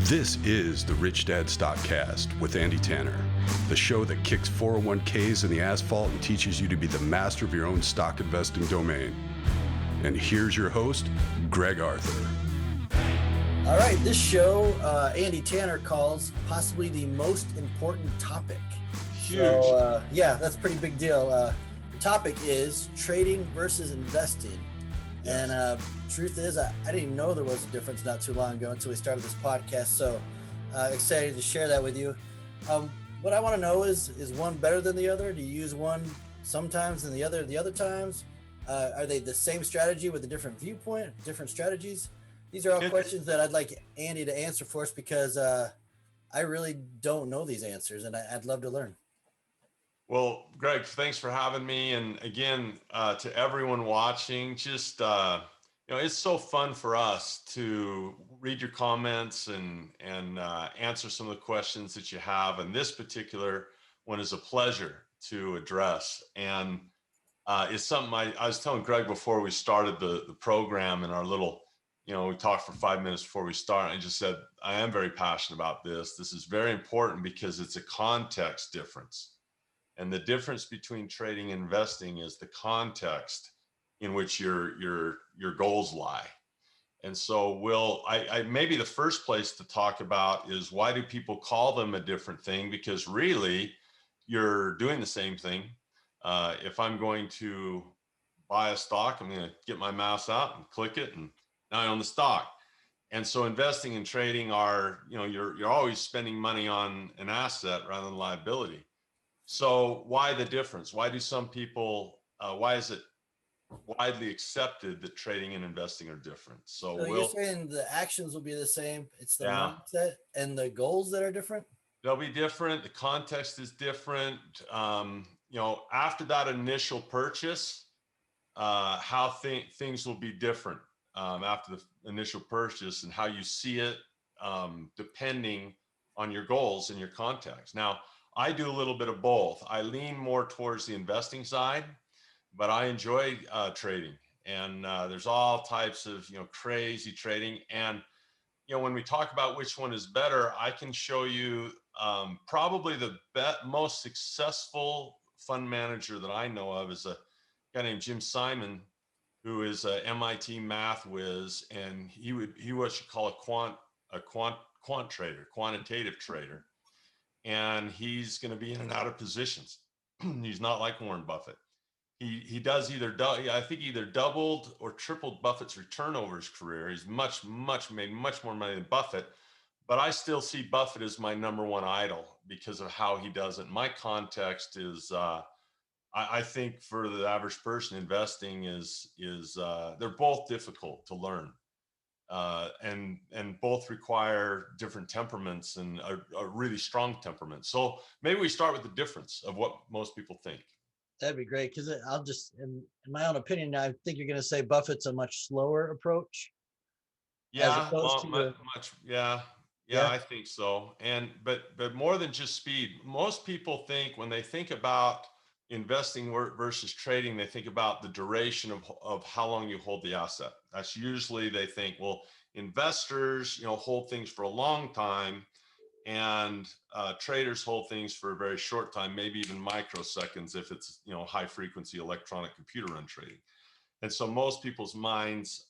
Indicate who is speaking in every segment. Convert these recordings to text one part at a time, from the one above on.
Speaker 1: This is the Rich Dad StockCast with Andy Tanner, the show that kicks 401ks in the asphalt and teaches you to be the master of your own stock investing domain. And here's your host, Greg Arthur.
Speaker 2: All right, this show, Andy Tanner calls possibly the most important topic.
Speaker 3: Huge.
Speaker 2: So, that's a pretty big deal. The topic is trading versus investing.
Speaker 3: Yes.
Speaker 2: And truth is, I didn't even know there was a difference not too long ago until we started this podcast. So excited to share that with you. What I want to know is one better than the other? Do you use one sometimes and the other times? Are they the same strategy with a different viewpoint, different strategies? These are all questions that I'd like Andy to answer for us because I really don't know these answers and I'd love to learn.
Speaker 3: Well, Greg, thanks for having me. And again, to everyone watching, just, it's so fun for us to read your comments and answer some of the questions that you have. And this particular one is a pleasure to address. And it's something I was telling Greg before we started the program and our little, we talked for 5 minutes before we start. I just said, I am very passionate about this. This is very important because it's a context difference. And the difference between trading and investing is the context in which your goals lie. And so I maybe the first place to talk about is why do people call them a different thing? Because really you're doing the same thing. If I'm going to buy a stock, I'm going to get my mouse out and click it and now I own the stock. And so investing and trading are, you're always spending money on an asset rather than liability. So why the difference? Why do some people, why is it widely accepted that trading and investing are different? So
Speaker 2: you're saying the actions will be the same. It's the mindset and the goals that are different?
Speaker 3: They'll be different. The context is different. After that initial purchase, how things will be different after the initial purchase and how you see it, depending on your goals and your context. Now, I do a little bit of both. I lean more towards the investing side, but I enjoy trading. And there's all types of, crazy trading. And, when we talk about which one is better, I can show you probably the most successful fund manager that I know of is a guy named Jim Simon, who is a MIT math whiz. And he what you call a quant trader, quantitative trader. And he's going to be in and out of positions. He's not like Warren Buffett. He does either doubled or tripled Buffett's return over his career. He's made much more money than Buffett, but I still see Buffett as my number one idol because of how he does it. My context is, I think for the average person, investing is they're both difficult to learn. And both require different temperaments and a really strong temperament. So maybe we start with the difference of what most people think.
Speaker 2: That'd be great. Cause I'll just, in my own opinion, I think you're going to say Buffett's a much slower approach.
Speaker 3: Yeah. I think so. But more than just speed, most people think when they think about investing versus trading, they think about the duration of how long you hold the asset. That's usually they think, well, investors, hold things for a long time, and traders hold things for a very short time, maybe even microseconds if it's high frequency electronic computer run trading. And so most people's minds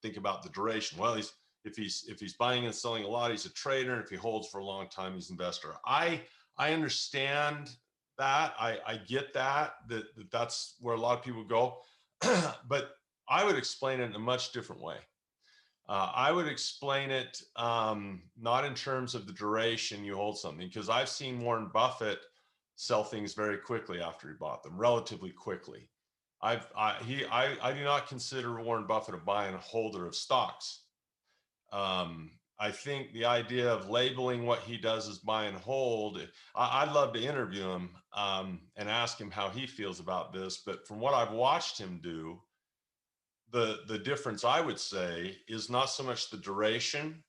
Speaker 3: think about the duration. Well, if he's buying and selling a lot, he's a trader. And if he holds for a long time, he's an investor. I understand that. I get that's where a lot of people go, but I would explain it in a much different way. I would explain it not in terms of the duration you hold something, because I've seen Warren Buffett sell things very quickly after he bought them, relatively quickly. I do not consider Warren Buffett a buy and holder of stocks. I think the idea of labeling what he does as buy and hold, I'd love to interview him and ask him how he feels about this. But from what I've watched him do, the difference I would say is not so much the duration,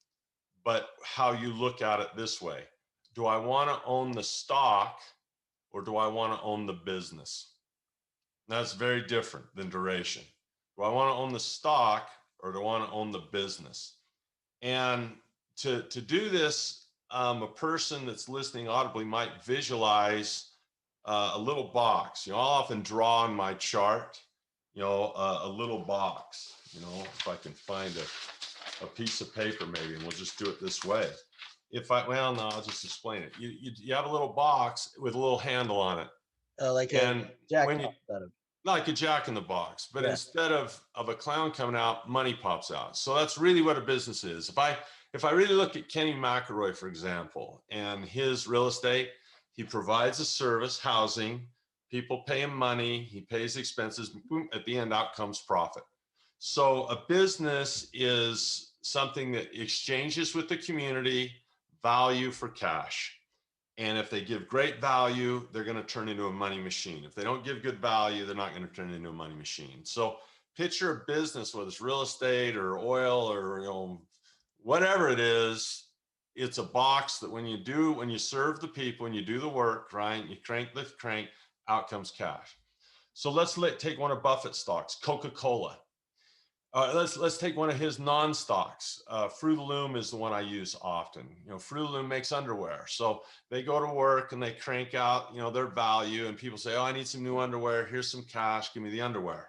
Speaker 3: but how you look at it this way. Do I want to own the stock or do I want to own the business? That's very different than duration. Do I want to own the stock or do I want to own the business? And to do this, a person that's listening audibly might visualize a little box. I'll often draw on my chart, a little box, if I can find a piece of paper maybe, and we'll just do it this way. No, I'll just explain it. You have a little box with a little handle on it.
Speaker 2: Like
Speaker 3: and
Speaker 2: a jack
Speaker 3: when you,
Speaker 2: pops out of.
Speaker 3: like a jack in the box, but
Speaker 2: Yeah.
Speaker 3: instead of a clown coming out, money pops out. So that's really what a business is. If I really look at Kenny McElroy, for example, and his real estate, he provides a service, housing, people pay him money, he pays expenses, boom, at the end out comes profit. So a business is something that exchanges with the community value for cash. And if they give great value, they're going to turn into a money machine. If they don't give good value, they're not going to turn into a money machine. So picture a business, whether it's real estate or oil or whatever it is, it's a box that when you serve the people, when you do the work, right, you crank the crank, out comes cash. So let's take one of Buffett's stocks, Coca-Cola. Let's take one of his non-stocks. Fruit of the Loom is the one I use often. Fruit of the Loom makes underwear. So they go to work and they crank out, their value, and people say, oh, I need some new underwear. Here's some cash. Give me the underwear.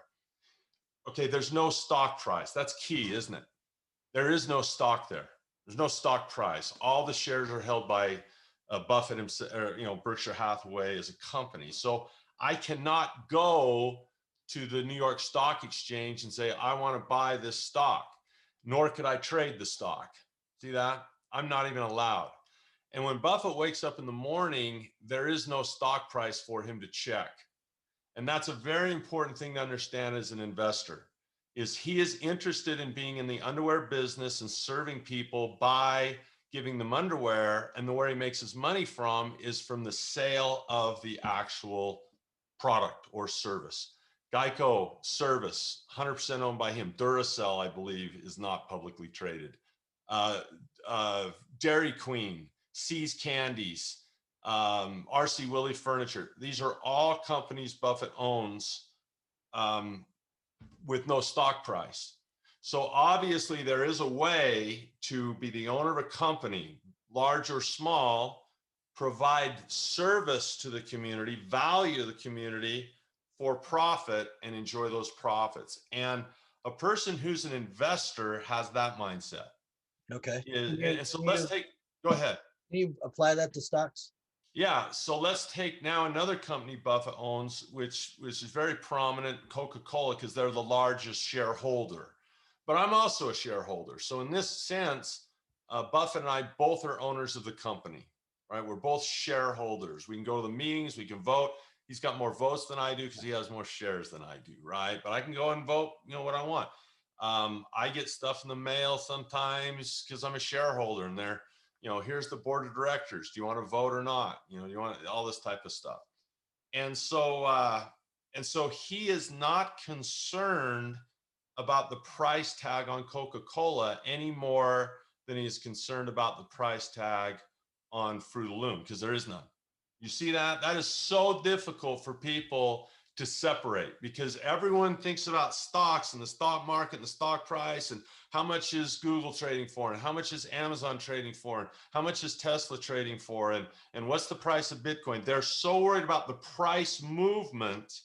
Speaker 3: Okay, there's no stock price. That's key, isn't it? There is no stock there. There's no stock price. All the shares are held by Buffett himself, or Berkshire Hathaway as a company. So I cannot go to the New York Stock Exchange and say, I want to buy this stock, nor could I trade the stock. See that? I'm not even allowed. And when Buffett wakes up in the morning, there is no stock price for him to check. And that's a very important thing to understand as an investor, is he is interested in being in the underwear business and serving people by giving them underwear. And where he makes his money from is from the sale of the actual product or service. Geico service, 100% owned by him. Duracell, I believe, is not publicly traded. Dairy Queen, See's Candies, RC Willey Furniture. These are all companies Buffett owns with no stock price. So obviously there is a way to be the owner of a company, large or small, provide service to the community, value the community, for profit, and enjoy those profits. And a person who's an investor has that mindset.
Speaker 2: Okay.
Speaker 3: Go ahead.
Speaker 2: Can you apply that to stocks?
Speaker 3: Yeah. So let's take now another company Buffett owns, which is very prominent, Coca-Cola, because they're the largest shareholder. But I'm also a shareholder. So in this sense, Buffett and I both are owners of the company, right? We're both shareholders. We can go to the meetings, we can vote. He's got more votes than I do because he has more shares than I do, right? But I can go and vote, what I want. I get stuff in the mail sometimes because I'm a shareholder, and they're, here's the board of directors. Do you want to vote or not? You want all this type of stuff. And so he is not concerned about the price tag on Coca-Cola any more than he is concerned about the price tag on Fruit of the Loom, because there is none. You see that? That is so difficult for people to separate, because everyone thinks about stocks and the stock market and the stock price and how much is Google trading for and how much is Amazon trading for and how much is Tesla trading for and what's the price of Bitcoin. They're so worried about the price movement.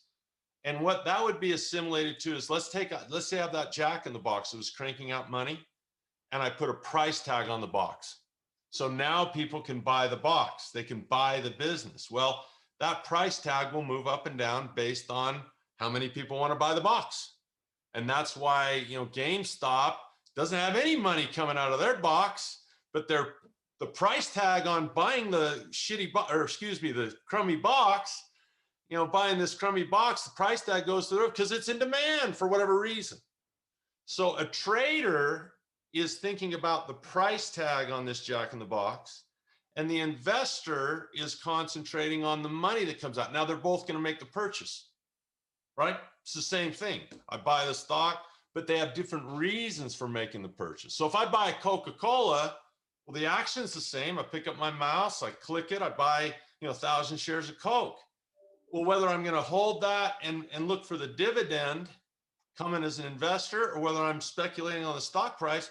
Speaker 3: And what that would be assimilated to is, let's say I have that jack in the box that was cranking out money, and I put a price tag on the box. So now people can buy the box, they can buy the business. Well, that price tag will move up and down based on how many people want to buy the box. And that's why, GameStop doesn't have any money coming out of their box, but the price tag on buying the the crummy box, buying this crummy box, the price tag goes through because it's in demand for whatever reason. So a trader is thinking about the price tag on this jack in the box, and the investor is concentrating on the money that comes out. Now they're both going to make the purchase, right? It's the same thing. I buy the stock, but they have different reasons for making the purchase. So if I buy Coca-Cola, well, the action is the same. I pick up my mouse, I click it, I buy 1,000 shares of Coke. Well, whether I'm going to hold that and look for the dividend coming as an investor, or whether I'm speculating on the stock price,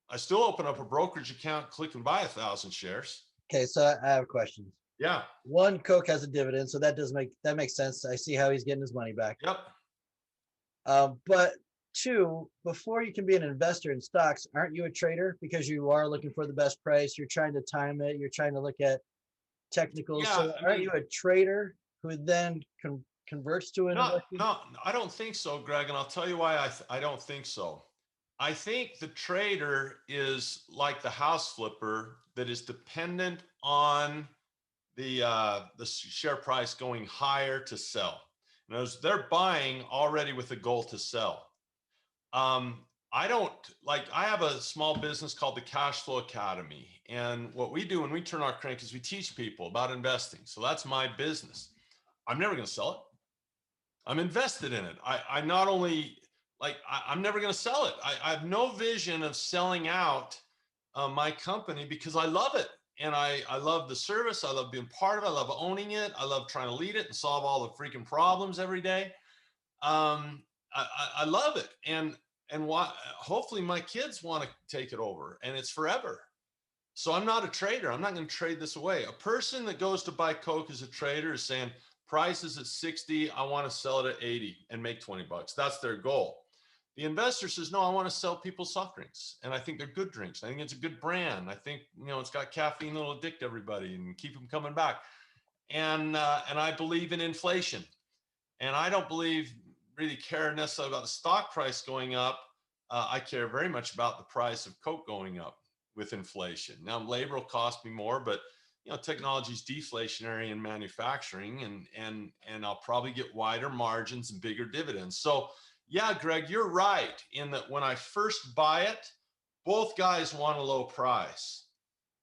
Speaker 3: I still open up a brokerage account, click and buy 1,000 shares.
Speaker 2: Okay, so I have questions.
Speaker 3: Yeah.
Speaker 2: One, Coke has a dividend, so that makes sense. I see how he's getting his money back.
Speaker 3: Yep.
Speaker 2: But two, before you can be an investor in stocks, aren't you a trader? Because you are looking for the best price. You're trying to time it. You're trying to look at technicals.
Speaker 3: Yeah,
Speaker 2: So aren't you a trader who then converts to an investor?
Speaker 3: No, I don't think so, Greg. And I'll tell you why I don't think so. I think the trader is like the house flipper that is dependent on the share price going higher to sell. In other words, they're buying already with a goal to sell. I don't I have a small business called the Cash Flow Academy. And what we do when we turn our crank is we teach people about investing. So that's my business. I'm never going to sell it. I'm invested in it. I not only I'm never going to sell it. I have no vision of selling out my company because I love it. And I love the service. I love being part of it. I love owning it. I love trying to lead it and solve all the freaking problems every day. I love it. And why, hopefully my kids want to take it over and it's forever. So I'm not a trader. I'm not going to trade this away. A person that goes to buy Coke as a trader is saying, price is at 60. I want to sell it at 80 and make 20 bucks. That's their goal. The investor says, no, I want to sell people soft drinks. And I think they're good drinks. I think it's a good brand. I think, it's got caffeine that'll addict everybody and keep them coming back. And I believe in inflation. And I don't really care necessarily about the stock price going up. I care very much about the price of Coke going up with inflation. Now, labor will cost me more, but technology is deflationary in manufacturing, and I'll probably get wider margins and bigger dividends. So yeah, Greg, you're right in that when I first buy it, both guys want a low price.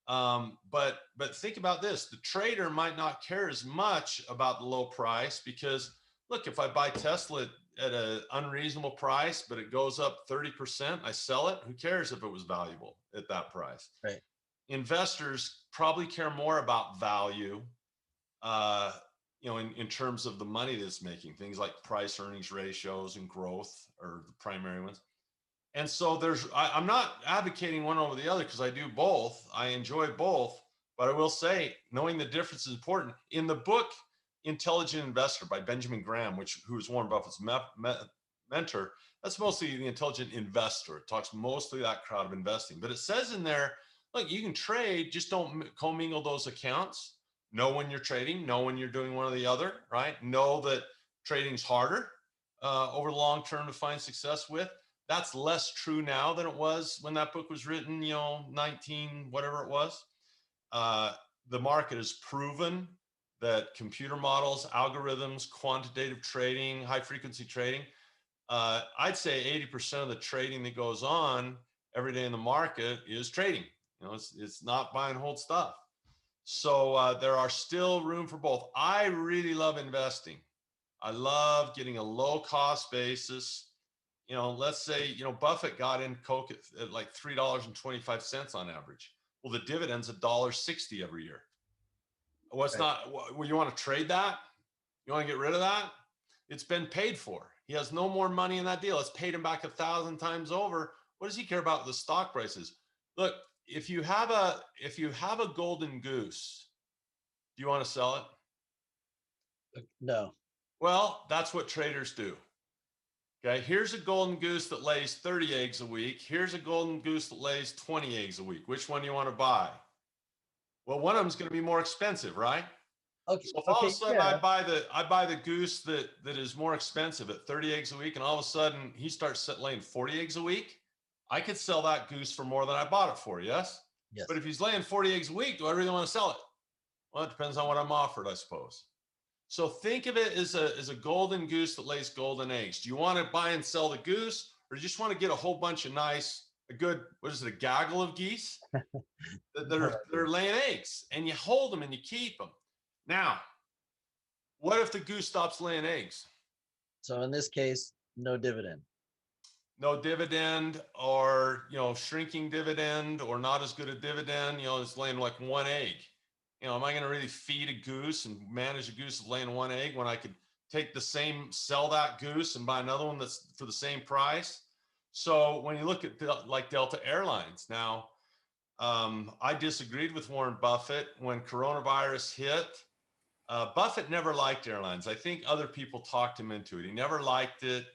Speaker 3: But think about this, the trader might not care as much about the low price because look, if I buy Tesla at an unreasonable price, but it goes up 30%, I sell it. Who cares if it was valuable at that price?
Speaker 2: Right.
Speaker 3: Investors probably care more about value, in terms of the money that's making, things like price earnings ratios and growth are the primary ones. And so I'm not advocating one over the other because I do both. I enjoy both, but I will say knowing the difference is important. In the book, Intelligent Investor by Benjamin Graham, who is Warren Buffett's mentor, that's mostly the intelligent investor. It talks mostly that crowd of investing, but it says in there, look, you can trade, just don't commingle those accounts. Know when you're trading, know when you're doing one or the other, right? Know that trading's harder over the long term to find success with. That's less true now than it was when that book was written, 19, whatever it was. The market has proven that computer models, algorithms, quantitative trading, high frequency trading, I'd say 80% of the trading that goes on every day in the market is trading. It's not buy and hold stuff. So there are still room for both. I really love investing. I love getting a low cost basis. Let's say, Buffett got in Coke at like $3.25 on average. Well, the dividend's $1.60 every year. Well, you want to trade that? You want to get rid of that? It's been paid for. He has no more money in that deal. It's paid him back 1,000 times over. What does he care about the stock prices? Look, if you have a golden goose, do you want to sell it?
Speaker 2: No.
Speaker 3: Well, that's what traders do. Okay, here's a golden goose that lays 30 eggs a week. Here's a golden goose that lays 20 eggs a week. Which one do you want to buy? Well, one of them is going to be more expensive, right?
Speaker 2: Okay.
Speaker 3: So if all of a sudden I buy the goose that is more expensive at 30 eggs a week, and all of a sudden he starts laying 40 eggs a week, I could sell that goose for more than I bought it for, yes?
Speaker 2: Yes.
Speaker 3: But if he's laying 40 eggs a week, do I really want to sell it? Well, it depends on what I'm offered, I suppose. So think of it as a golden goose that lays golden eggs. Do you want to buy and sell the goose, or do you just want to get a whole bunch of a gaggle of geese that are laying eggs, and you hold them and you keep them? Now, what if the goose stops laying eggs?
Speaker 2: So in this case, no dividend.
Speaker 3: No dividend, or shrinking dividend, or not as good a dividend. It's laying like one egg. Am I going to really feed a goose and manage a goose laying one egg when I could sell that goose and buy another one that's for the same price? So when you look at like Delta Airlines now, I disagreed with Warren Buffett when coronavirus hit. Buffett never liked airlines. I think other people talked him into it. He never liked it.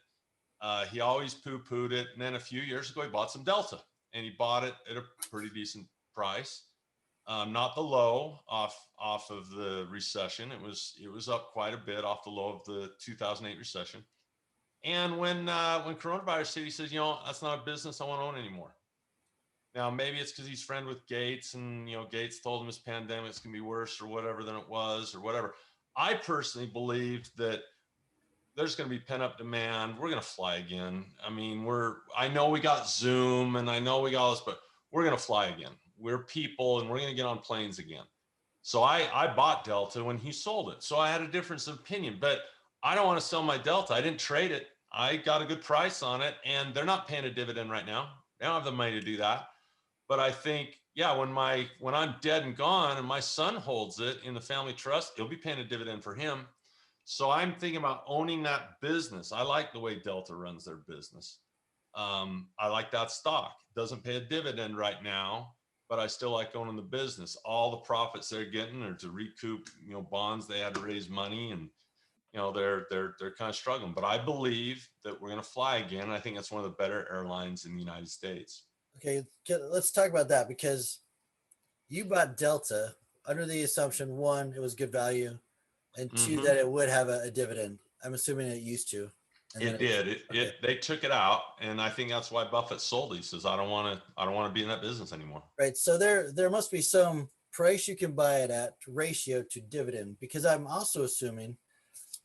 Speaker 3: He always poo-pooed it. And then a few years ago, he bought some Delta, and he bought it at a pretty decent price. Not the low off of the recession. It was up quite a bit off the low of the 2008 recession. And when coronavirus hit, he says, that's not a business I want to own anymore. Now, maybe it's because he's friend with Gates, and Gates told him this pandemic's gonna be worse or whatever than it was or whatever. I personally believed that there's going to be pent up demand. We're going to fly again. I mean, I know we got Zoom and I know we got all this, but we're going to fly again. We're people and we're going to get on planes again. So I bought Delta when he sold it. So I had a difference of opinion, but I don't want to sell my Delta. I didn't trade it. I got a good price on it, and they're not paying a dividend right now. They don't have the money to do that. But I think, yeah, when I'm dead and gone and my son holds it in the family trust, it'll be paying a dividend for him. So I'm thinking about owning that business. I like the way Delta runs their business. I like that stock. It doesn't pay a dividend right now, but I still like owning the business. All the profits they're getting are to recoup, bonds they had to raise money, and they're kind of struggling. But I believe that we're going to fly again. I think that's one of the better airlines in the United States.
Speaker 2: Okay, let's talk about that, because you bought Delta under the assumption, one, it was good value, and two, that it would have a dividend. I'm assuming it used to.
Speaker 3: And it did. They took it out, and I think that's why Buffett sold it. He says, I don't want to be in that business anymore.
Speaker 2: Right. So there must be some price you can buy it at ratio to dividend, because I'm also assuming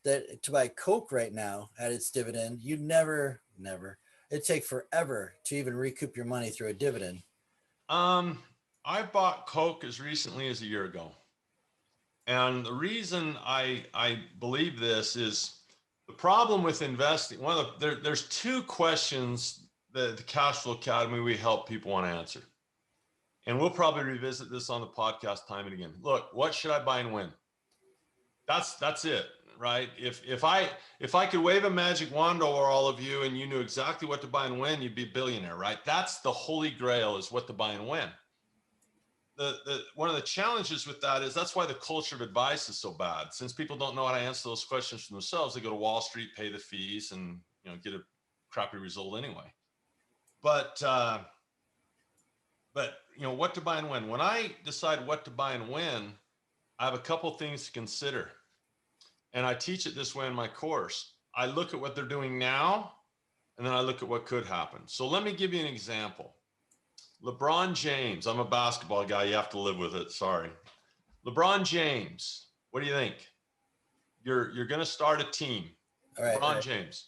Speaker 2: that to buy Coke right now at its dividend, you never, it'd take forever to even recoup your money through a dividend.
Speaker 3: I bought Coke as recently as a year ago. And the reason I believe this is the problem with investing. There's two questions that the Cash Flow Academy, we help people want to answer. And we'll probably revisit this on the podcast time and again. Look, what should I buy and when? That's it, right? If I could wave a magic wand over all of you and you knew exactly what to buy and when, you'd be a billionaire, right? That's the holy grail, is what to buy and when. One of the challenges with that is that's why the culture of advice is so bad. Since people don't know how to answer those questions for themselves, they go to Wall Street, pay the fees, and get a crappy result anyway. But what to buy and when? When I decide what to buy and when, I have a couple things to consider. And I teach it this way in my course. I look at what they're doing now, and then I look at what could happen. So let me give you an example. LeBron James, I'm a basketball guy. You have to live with it. Sorry. LeBron James, what do you think? You're going to start a team.
Speaker 2: All right.
Speaker 3: LeBron James.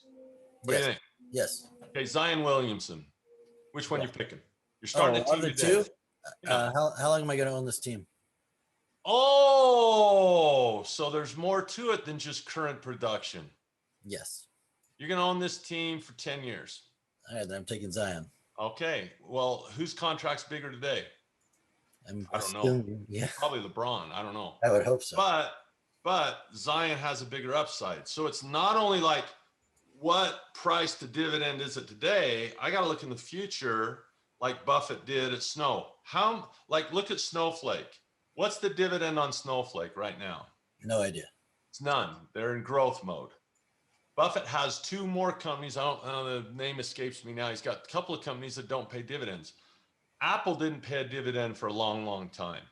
Speaker 3: What do you think?
Speaker 2: Yes.
Speaker 3: Okay, Zion Williamson. Which one you picking? You're starting a team
Speaker 2: the
Speaker 3: today.
Speaker 2: two? How long am I going to own this team?
Speaker 3: Oh, so there's more to it than just current production.
Speaker 2: Yes.
Speaker 3: You're going to own this team for 10 years.
Speaker 2: All right, then I'm taking Zion.
Speaker 3: Okay. Well, whose contract's bigger today? I don't know.
Speaker 2: Yeah.
Speaker 3: Probably LeBron. I don't know.
Speaker 2: I would hope so.
Speaker 3: But Zion has a bigger upside. So it's not only like what price to dividend is it today? I got to look in the future, like Buffett did at Snow. Look at Snowflake. What's the dividend on Snowflake right now?
Speaker 2: No idea.
Speaker 3: It's none. They're in growth mode. Buffett has two more companies. I don't know, the name escapes me now. He's got a couple of companies that don't pay dividends. Apple didn't pay a dividend for a long, long time.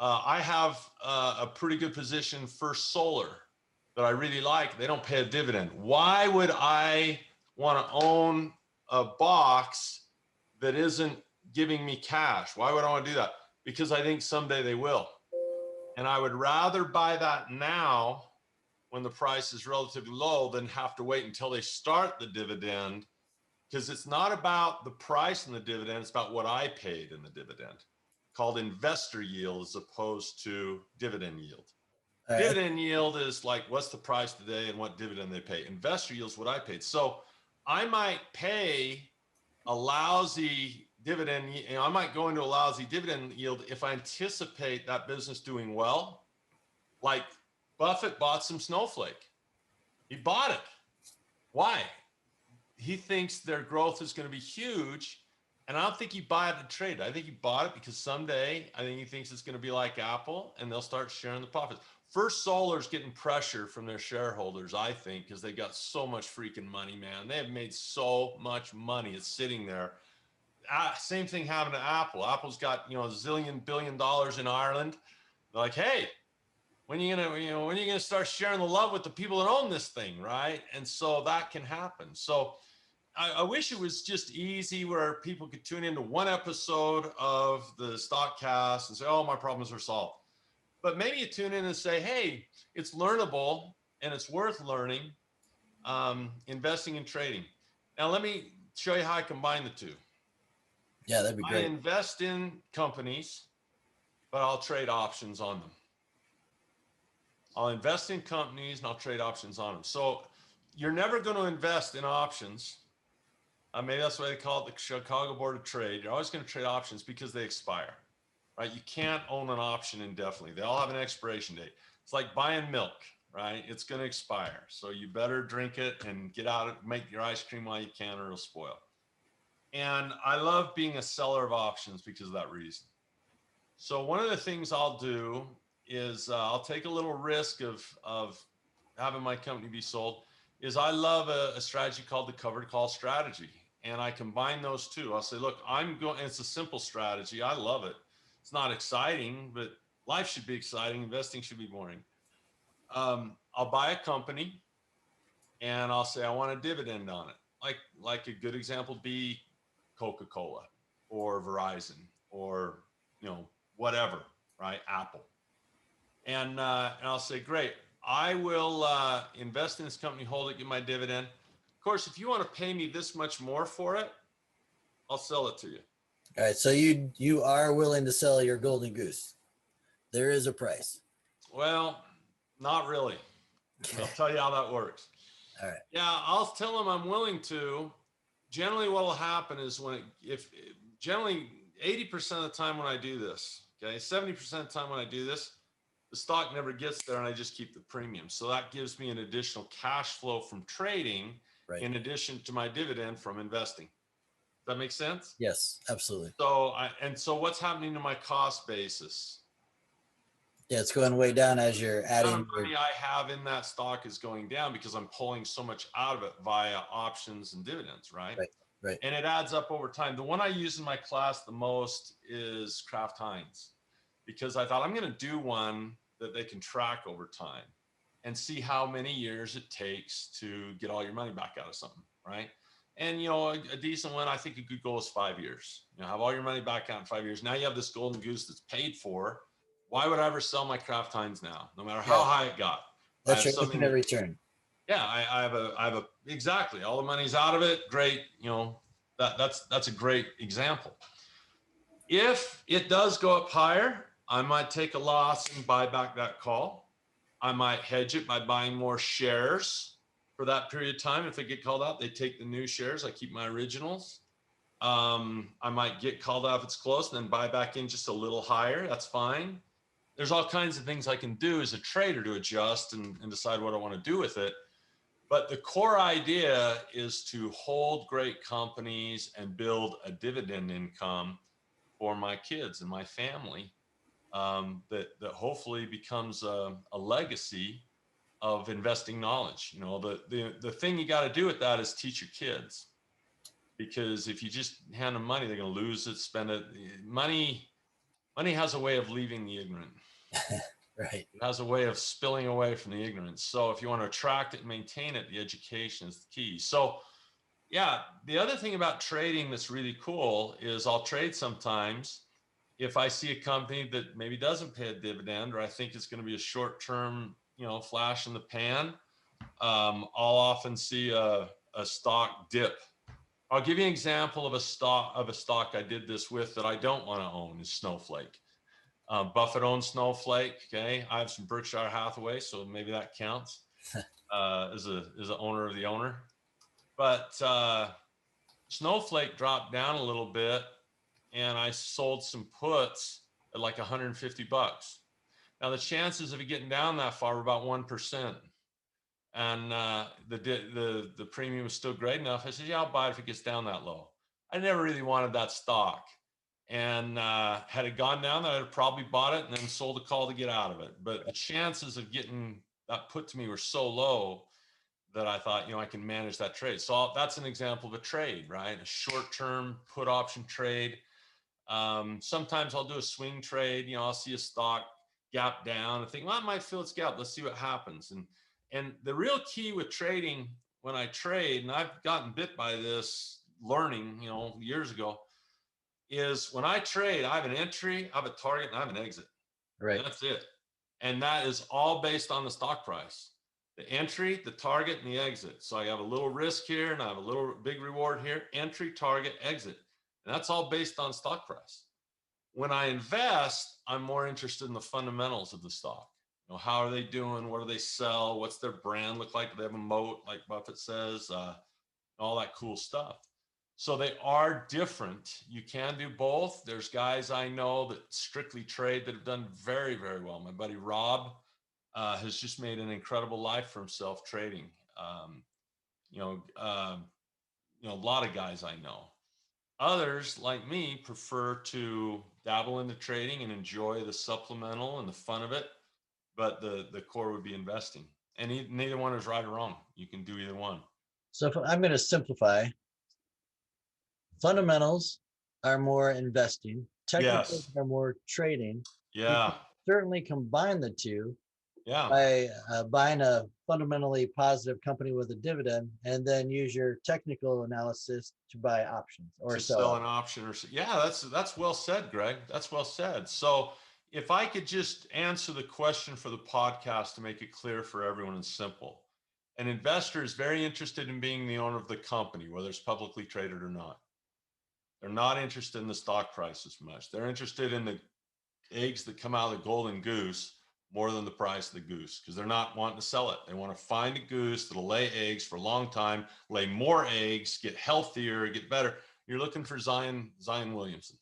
Speaker 3: I have a pretty good position for Solar that I really like. They don't pay a dividend. Why would I want to own a box that isn't giving me cash? Why would I want to do that? Because I think someday they will. And I would rather buy that now when the price is relatively low than have to wait until they start the dividend, because it's not about the price in the dividend, it's about what I paid in the dividend, called investor yield as opposed to dividend yield. Right. Dividend yield is like, what's the price today and what dividend they pay. Investor yield is what I paid. So I might pay a lousy dividend, I might go into a lousy dividend yield if I anticipate that business doing well. Like Buffett bought some Snowflake. He bought it. Why? he thinks their growth is going to be huge. And I don't think he bought it to trade. I think he bought it because someday I think he thinks it's going to be like Apple and they'll start sharing the profits. First Solar's getting pressure from their shareholders, I think, because they got so much freaking money, man. They have made so much money. It's sitting there. Same thing happened to Apple. Apple's got, a zillion billion dollars in Ireland. They're like, hey, when are you gonna start sharing the love with the people that own this thing, right? And so that can happen. So I wish it was just easy where people could tune into one episode of the StockCast and say, oh, my problems are solved. But maybe you tune in and say, hey, it's learnable and it's worth learning, investing and trading. Now, let me show you how I combine the two.
Speaker 2: Yeah, that'd be great.
Speaker 3: I invest in companies, but I'll trade options on them. I'll invest in companies and I'll trade options on them. So you're never going to invest in options. Maybe that's why they call it the Chicago Board of Trade. You're always going to trade options because they expire, right? You can't own an option indefinitely. They all have an expiration date. It's like buying milk, right? It's going to expire. So you better drink it and get out, make your ice cream while you can, or it'll spoil. And I love being a seller of options because of that reason. So one of the things I'll do is I'll take a little risk of having my company be sold. Is I love a strategy called the covered call strategy. And I combine those two. I'll say, look, it's a simple strategy. I love it. It's not exciting, but life should be exciting. Investing should be boring. I'll buy a company and I'll say, I want a dividend on it. Like a good example would be Coca-Cola or Verizon or, whatever, right? Apple. And I'll say, great. I will invest in this company, hold it, get my dividend. Of course, if you want to pay me this much more for it, I'll sell it to you.
Speaker 2: All right. So you are willing to sell your golden goose. There is a price.
Speaker 3: Well, not really. I'll tell you how that works.
Speaker 2: All right.
Speaker 3: Yeah, I'll tell them I'm willing to. Generally, what will happen is generally 80% of the time when I do this, okay, 70% of the time when I do this, the stock never gets there and I just keep the premium. So that gives me an additional cash flow from trading, right, in addition to my dividend from investing. Does that make sense?
Speaker 2: Yes, absolutely.
Speaker 3: So what's happening to my cost basis?
Speaker 2: Yeah, it's going way down as you're adding.
Speaker 3: The amount of money I have in that stock is going down because I'm pulling so much out of it via options and dividends, right?
Speaker 2: Right.
Speaker 3: And it adds up over time. The one I use in my class the most is Kraft Heinz, because I thought I'm going to do one that they can track over time and see how many years it takes to get all your money back out of something, right? And, a decent one, I think a good goal is 5 years. Have all your money back out in 5 years. Now you have this golden goose that's paid for. Why would I ever sell my Kraft Heinz now, no matter how high it got?
Speaker 2: That's your infinite return.
Speaker 3: Yeah, I have a exactly. All the money's out of it. Great. That's a great example. If it does go up higher, I might take a loss and buy back that call. I might hedge it by buying more shares for that period of time. If they get called out, they take the new shares. I keep my originals. I might get called out if it's close and then buy back in just a little higher. That's fine. There's all kinds of things I can do as a trader to adjust and decide what I want to do with it. But the core idea is to hold great companies and build a dividend income for my kids and my family, that hopefully becomes a legacy of investing knowledge. The thing you got to do with that is teach your kids, because if you just hand them money, they're going to lose it, spend it. Money has a way of leaving the ignorant.
Speaker 2: Right.
Speaker 3: It has a way of spilling away from the ignorance. So if you want to attract it and maintain it, the education is the key. So yeah, the other thing about trading that's really cool is I'll trade sometimes if I see a company that maybe doesn't pay a dividend, or I think it's going to be a short-term, flash in the pan. I'll often see a stock dip. I'll give you an example of a stock I did this with that I don't want to own is Snowflake. Buffett owns Snowflake. Okay, I have some Berkshire Hathaway, so maybe that counts as an owner of the owner. But Snowflake dropped down a little bit, and I sold some puts at like $150. Now the chances of it getting down that far were about 1%. And the premium was still great enough. I said, yeah, I'll buy it if it gets down that low. I never really wanted that stock. And had it gone down, I'd have probably bought it and then sold a call to get out of it. But the chances of getting that put to me were so low that I thought, I can manage that trade. So that's an example of a trade, right? A short-term put option trade. Sometimes I'll do a swing trade. I'll see a stock gap down and think, well, I might fill its gap. Let's see what happens. And the real key with trading, when I trade, and I've gotten bit by this learning, years ago, is when I trade, I have an entry, I have a target, and I have an exit.
Speaker 2: Right.
Speaker 3: And that's it. And that is all based on the stock price. The entry, the target, and the exit. So I have a little risk here and I have a little big reward here. Entry, target, exit. And that's all based on stock price. When I invest, I'm more interested in the fundamentals of the stock. How are they doing? What do they sell? What's their brand look like? Do they have a moat, like Buffett says? All that cool stuff. So they are different. You can do both. There's guys I know that strictly trade that have done very, very well. My buddy Rob has just made an incredible life for himself trading. A lot of guys I know. Others, like me, prefer to dabble into trading and enjoy the supplemental and the fun of it. But the core would be investing. And neither one is right or wrong. You can do either one.
Speaker 2: So if I'm going to simplify, fundamentals are more investing, technicals
Speaker 3: Yes.
Speaker 2: are more trading. You
Speaker 3: Yeah.
Speaker 2: can certainly combine the two
Speaker 3: Yeah.
Speaker 2: by buying a fundamentally positive company with a dividend, and then use your technical analysis to buy options or
Speaker 3: To
Speaker 2: sell.
Speaker 3: sell an option that's well said, Greg. That's well said. So if I could just answer the question for the podcast to make it clear for everyone and simple. An investor is very interested in being the owner of the company, whether it's publicly traded or not. They're not interested in the stock price as much. They're interested in the eggs that come out of the golden goose more than the price of the goose, because they're not wanting to sell it. They want to find a goose that'll lay eggs for a long time, lay more eggs, get healthier, get better. You're looking for Zion Williamson,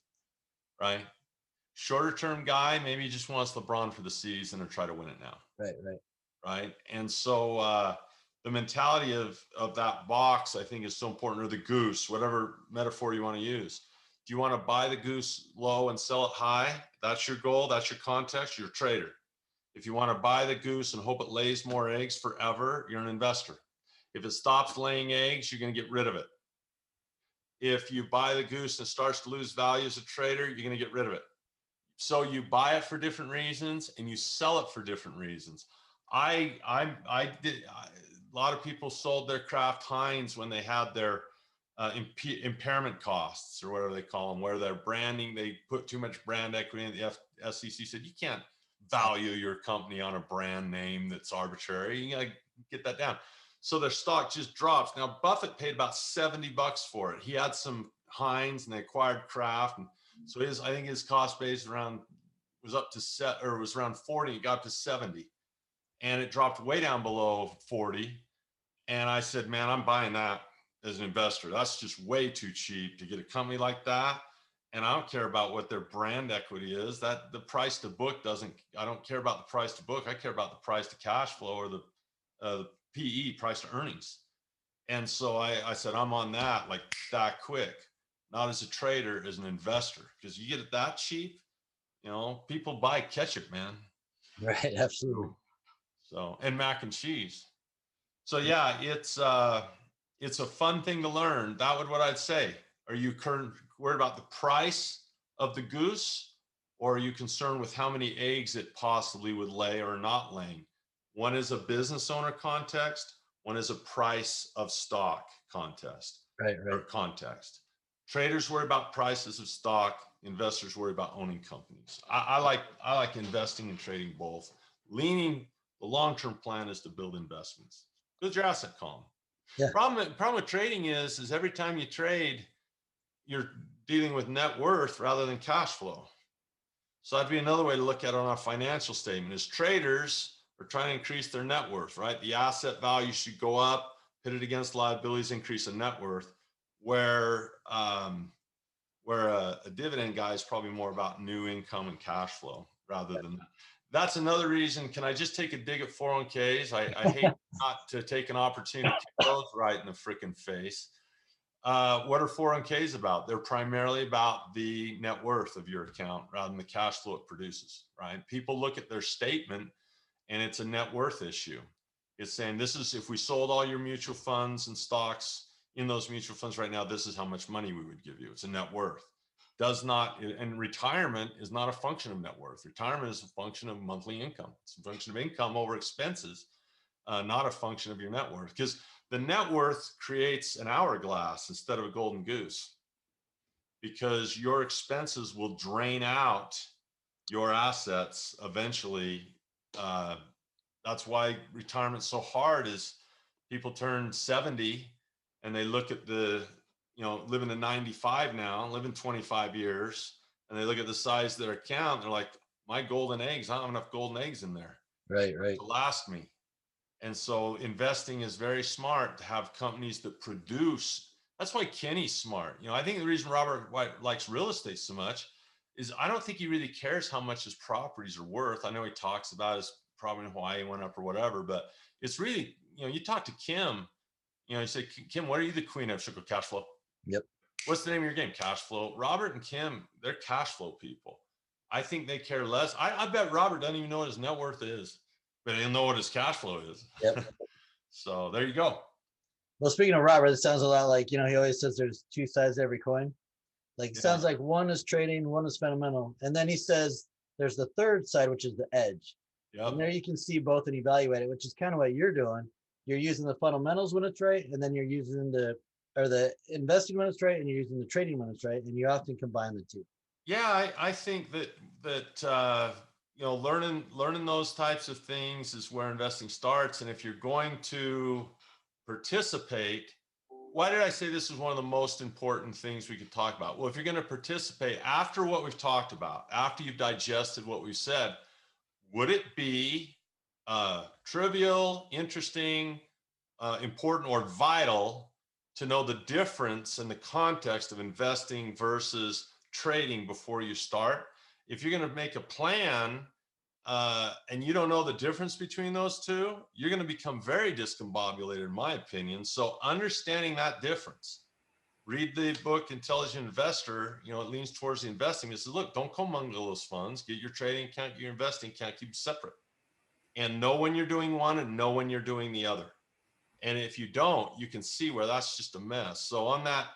Speaker 3: right? Shorter term guy, maybe he just wants LeBron for the season or try to win it now. Right. And so the mentality of that box, I think, is so important, or the goose, whatever metaphor you want to use. Do you want to buy the goose low and sell it high? That's your goal. That's your context. You're a trader. If you want to buy the goose and hope it lays more eggs forever, you're an investor. If it stops laying eggs, you're going to get rid of it. If you buy the goose and it starts to lose value as a trader, you're going to get rid of it. So you buy it for different reasons and you sell it for different reasons. A lot of people sold their Kraft Heinz when they had their impairment costs, or whatever they call them, where their branding, they put too much brand equity in. The SEC said, you can't value your company on a brand name that's arbitrary. You gotta get that down. So their stock just drops. Now Buffett paid about $70 for it. He had some Heinz and they acquired Kraft, and so I think his cost base was around 40. It got up to 70, and it dropped way down below 40. And I said, man, I'm buying that as an investor. That's just way too cheap to get a company like that. And I don't care about what their brand equity is. That the price to book I don't care about the price to book. I care about the price to cash flow, or the PE, price to earnings. And so I said, I'm on that like that quick, not as a trader, as an investor, because you get it that cheap. People buy ketchup, man.
Speaker 2: Right. Absolutely.
Speaker 3: So, and mac and cheese. So yeah, it's a fun thing to learn. That would what I'd say. Are you worried about the price of the goose, or are you concerned with how many eggs it possibly would lay or not laying? One is a business owner context. One is a price of stock contest.
Speaker 2: Right.
Speaker 3: Or context. Traders worry about prices of stock. Investors worry about owning companies. I like investing and trading both. The long-term plan is to build investments. Build your asset column.
Speaker 2: Yeah.
Speaker 3: Problem with trading is every time you trade, you're dealing with net worth rather than cash flow. So that'd be another way to look at it on a financial statement. Is traders are trying to increase their net worth, right? The asset value should go up, pit it against liabilities, increase the net worth. Where a dividend guy is probably more about new income and cash flow rather than that. that's another reason. Can I just take a dig at 401ks? I hate not to take an opportunity to kick those right in the freaking face. What are 401ks about? They're primarily about the net worth of your account rather than the cash flow it produces, right? People look at their statement and it's a net worth issue. It's saying this is, if we sold all your mutual funds and stocks in those mutual funds right now, this is how much money we would give you. It's a net worth. Does not, and retirement is not a function of net worth. Retirement is a function of monthly income. It's a function of income over expenses, not a function of your net worth. Because the net worth creates an hourglass instead of a golden goose, because your expenses will drain out your assets eventually. That's why retirement's so hard. Is people turn 70 and they look at the, living to 95 now, living 25 years, and they look at the size of their account. They're like, my golden eggs, I don't have enough golden eggs in there
Speaker 2: Right.
Speaker 3: to last me. And so investing is very smart to have companies that produce. That's why Kenny's smart. I think the reason Robert White likes real estate so much is I don't think he really cares how much his properties are worth. I know he talks about his property in Hawaii went up or whatever, but it's really, you talk to Kim, you say, Kim, what are you the queen of? She'll go, cash flow.
Speaker 2: Yep.
Speaker 3: What's the name of your game? Cash flow. Robert and Kim, they're cash flow people. I think they care less. I bet Robert doesn't even know what his net worth is, but he'll know what his cash flow is.
Speaker 2: Yep.
Speaker 3: So there you go.
Speaker 2: Well, speaking of Robert, it sounds a lot like, he always says there's two sides to every coin. Like, it sounds like one is trading, one is fundamental. And then he says there's the third side, which is the edge. Yep. And there you can see both and evaluate it, which is kind of what you're doing. You're using the fundamentals when it's right, and then you're using the investing when it's right, and you're using the trading when it's right, and you often combine the two.
Speaker 3: Yeah, I think that learning those types of things is where investing starts. And if you're going to participate, why did I say this is one of the most important things we could talk about? Well, if you're going to participate after what we've talked about, after you've digested what we've said, would it be trivial, interesting, important, or vital to know the difference in the context of investing versus trading before you start? If you're going to make a plan and you don't know the difference between those two, you're going to become very discombobulated, in my opinion. So understanding that difference, read the book Intelligent Investor. It leans towards the investing. It says, look, don't commingle those funds. Get your trading account, your investing account, keep them separate, and know when you're doing one and know when you're doing the other. And if you don't, you can see where that's just a mess. So on that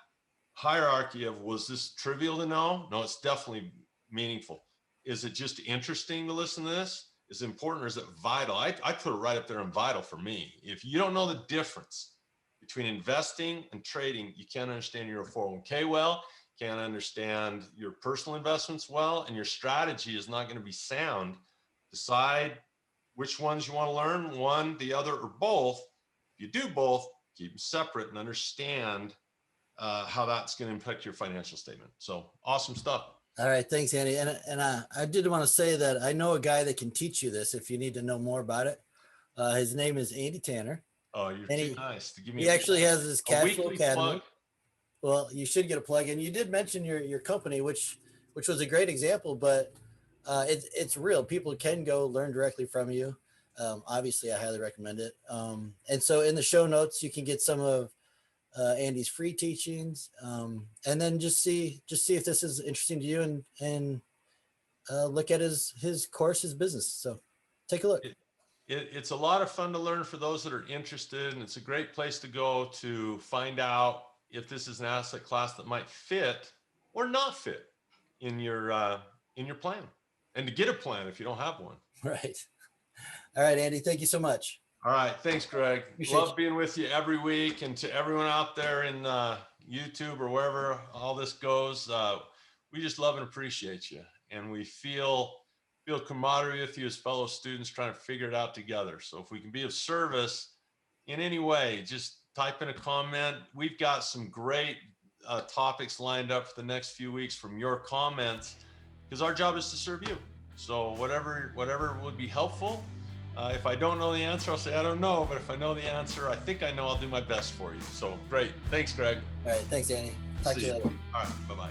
Speaker 3: hierarchy of, was this trivial to know? No, it's definitely meaningful. Is it just interesting to listen to this? Is it important, or is it vital? I put it right up there in vital for me. If you don't know the difference between investing and trading, you can't understand your 401k well, can't understand your personal investments well, and your strategy is not going to be sound. Decide which ones you want to learn, one, the other, or both. If you do both, keep them separate and understand how that's going to impact your financial statement. So awesome stuff.
Speaker 2: All right. Thanks, Andy. And I did want to say that I know a guy that can teach you this if you need to know more about it. His name is Andy Tanner.
Speaker 3: Oh, you're too nice to give me.
Speaker 2: He actually has his Cash Flow Academy.
Speaker 3: Plug.
Speaker 2: Well, you should get a plug. And you did mention your company, which was a great example, but it's real. People can go learn directly from you. Obviously, I highly recommend it. And so in the show notes, you can get some of Andy's free teachings, and then just see if this is interesting to you, and look at his course, his business. So take a look.
Speaker 3: It's a lot of fun to learn for those that are interested, and it's a great place to go to find out if this is an asset class that might fit or not fit in your plan, and to get a plan if you don't have one.
Speaker 2: Right. All right, Andy, thank you so much.
Speaker 3: All right. Thanks, Greg. Love being with you every week. And to everyone out there in YouTube or wherever all this goes, we just love and appreciate you. And we feel camaraderie with you as fellow students trying to figure it out together. So if we can be of service in any way, just type in a comment. We've got some great topics lined up for the next few weeks from your comments, because our job is to serve you. So whatever would be helpful. If I don't know the answer, I'll say, I don't know. But if I know the answer, I think I know, I'll do my best for you. So great. Thanks, Greg.
Speaker 2: All right. Thanks, Andy. Talk to you later.
Speaker 3: All right. Bye-bye.